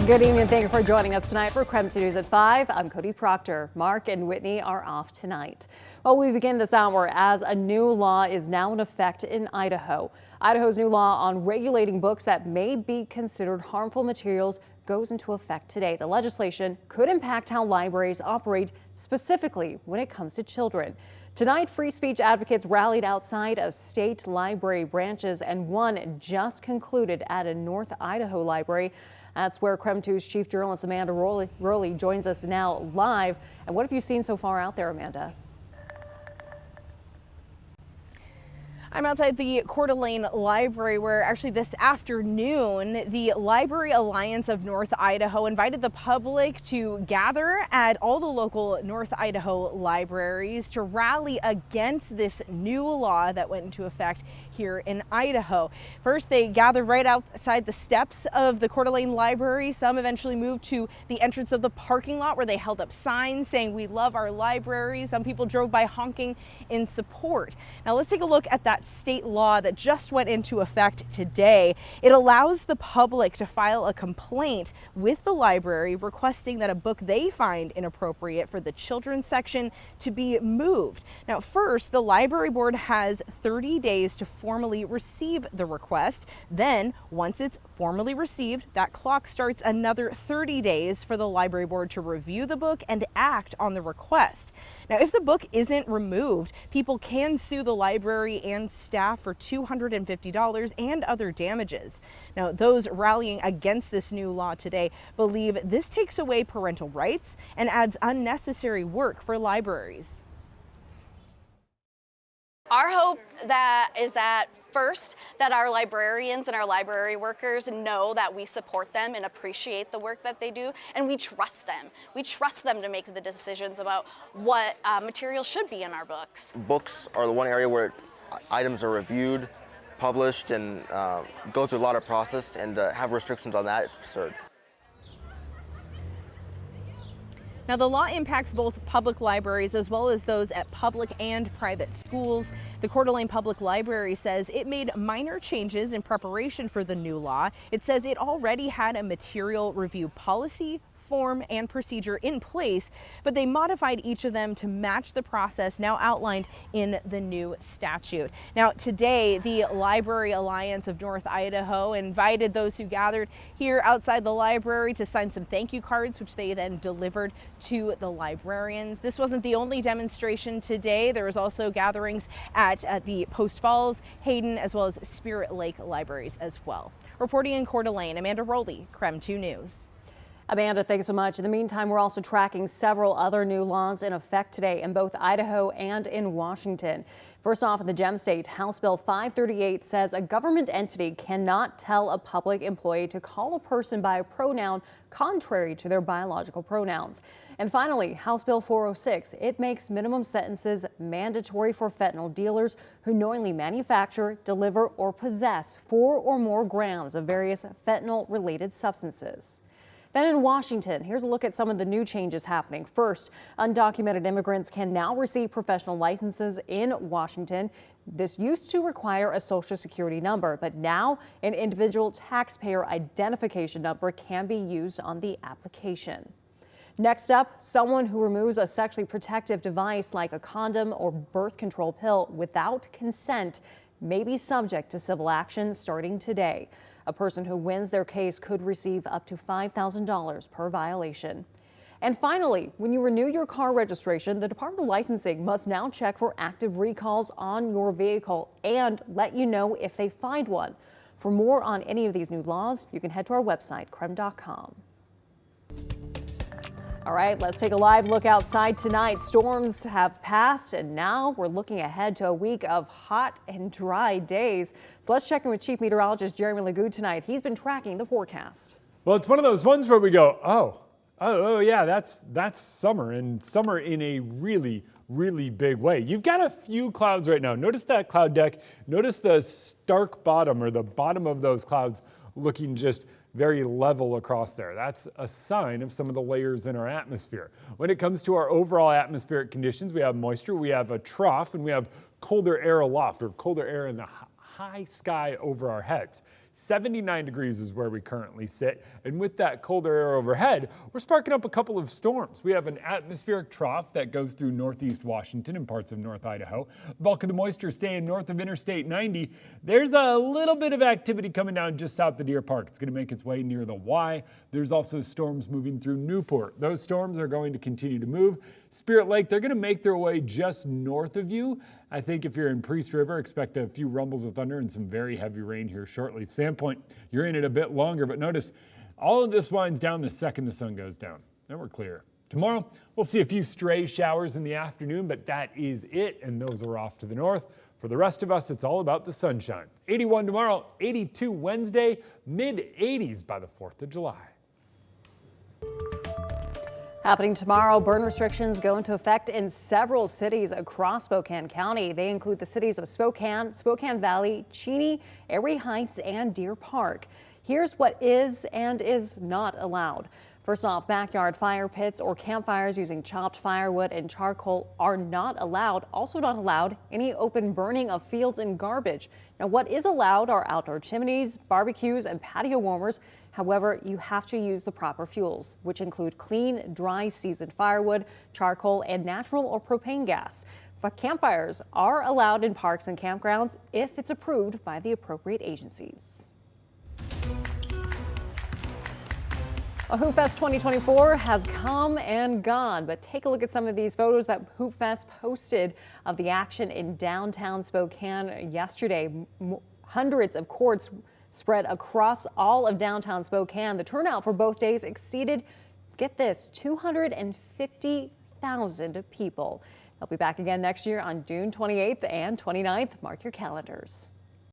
Good evening. Thank you for joining us tonight for KREM 2 News at 5. I'm Cody Proctor. Mark and Whitney are off tonight. Well, we begin this hour as a new law is now in effect in Idaho. Idaho's new law on regulating books that may be considered harmful materials goes into effect today. The legislation could impact how libraries operate, specifically when it comes to children. Tonight, free speech advocates rallied outside of state library branches, and one just concluded at a North Idaho library. That's where KREM 2's chief journalist Amanda Rowley joins us now live. And what have you seen so far out there, Amanda? I'm outside the Coeur d'Alene Library, where actually this afternoon, the Library Alliance of North Idaho invited the public to gather at all the local North Idaho libraries to rally against this new law that went into effect here in Idaho. First, they gathered right outside the steps of the Coeur d'Alene Library. Some eventually moved to the entrance of the parking lot, where they held up signs saying, "We love our library." Some people drove by honking in support. Now let's take a look at that state law that just went into effect today. It allows the public to file a complaint with the library requesting that a book they find inappropriate for the children's section to be moved. Now, first, the library board has 30 days to formally receive the request. Then, once it's formally received, that clock starts another 30 days for the library board to review the book and act on the request. Now, if the book isn't removed, people can sue the library and staff for $250 and other damages. Now, those rallying against this new law today believe this takes away parental rights and adds unnecessary work for libraries. Our hope is that first, that our librarians and our library workers know that we support them and appreciate the work that they do, and we trust them. We trust them to make the decisions about what material should be in our books. Books are the one area where items are reviewed, published, and go through a lot of process, and have restrictions on that is absurd. Now, the law impacts both public libraries as well as those at public and private schools. The Coeur d'Alene Public Library says it made minor changes in preparation for the new law. It says it already had a material review policy, form, and procedure in place, but they modified each of them to match the process now outlined in the new statute. Now, today, the Library Alliance of North Idaho invited those who gathered here outside the library to sign some thank you cards, which they then delivered to the librarians. This wasn't the only demonstration today. There was also gatherings at the Post Falls, Hayden, as well as Spirit Lake libraries as well. Reporting in Coeur d'Alene, Amanda Rowley, KREM 2 News. Amanda, thanks so much. In the meantime, we're also tracking several other new laws in effect today in both Idaho and in Washington. First off, in the Gem State, House Bill 538 says a government entity cannot tell a public employee to call a person by a pronoun contrary to their biological pronouns. And finally, House Bill 406, it makes minimum sentences mandatory for fentanyl dealers who knowingly manufacture, deliver, or possess 4 or more grams of various fentanyl-related substances. Then in Washington, here's a look at some of the new changes happening. First, undocumented immigrants can now receive professional licenses in Washington. This used to require a Social Security number, but now an individual taxpayer identification number can be used on the application. Next up, someone who removes a sexually protective device like a condom or birth control pill without consent may be subject to civil action starting today. A person who wins their case could receive up to $5,000 per violation. And finally, when you renew your car registration, the Department of Licensing must now check for active recalls on your vehicle and let you know if they find one. For more on any of these new laws, you can head to our website, krem.com. All right, let's take a live look outside tonight. Storms have passed, and now we're looking ahead to a week of hot and dry days. So let's check in with Chief Meteorologist Jeremy Legoo tonight. He's been tracking the forecast. Well, it's one of those ones where we go, oh yeah, that's summer, and summer in a really big way. You've got a few clouds right now. Notice that cloud deck. Notice the stark bottom, or the bottom of those clouds, looking just very level across there. That's a sign of some of the layers in our atmosphere. When it comes to our overall atmospheric conditions, we have moisture, we have a trough, and we have colder air aloft, or colder air in the high sky over our heads. 79 degrees is where we currently sit. And with that colder air overhead, we're sparking up a couple of storms. We have an atmospheric trough that goes through northeast Washington and parts of North Idaho. Bulk of the moisture staying north of Interstate 90. There's a little bit of activity coming down just south of Deer Park. It's going to make its way near the Y. There's also storms moving through Newport. Those storms are going to continue to move. Spirit Lake, they're going to make their way just north of you. I think if you're in Priest River, expect a few rumbles of thunder and some very heavy rain here shortly. Sandpoint, you're in it a bit longer, but notice all of this winds down the second the sun goes down. Then we're clear. Tomorrow, we'll see a few stray showers in the afternoon, but that is it, and those are off to the north. For the rest of us, it's all about the sunshine. 81 tomorrow, 82 Wednesday, mid-80s by the 4th of July. Happening tomorrow, burn restrictions go into effect in several cities across Spokane County. They include the cities of Spokane, Spokane Valley, Cheney, Erie Heights, and Deer Park. Here's what is and is not allowed. First off, backyard fire pits or campfires using chopped firewood and charcoal are not allowed. Also not allowed any open burning of fields and garbage. Now, what is allowed are outdoor chimneys, barbecues, and patio warmers. However, you have to use the proper fuels, which include clean, dry, seasoned firewood, charcoal, and natural or propane gas. But campfires are allowed in parks and campgrounds if it's approved by the appropriate agencies. Hoopfest 2024 has come and gone, but take a look at some of these photos that Hoopfest posted of the action in downtown Spokane yesterday. Hundreds of cords spread across all of downtown Spokane. The turnout for both days exceeded, get this, 250,000 people. They'll be back again next year on June 28th and 29th. Mark your calendars.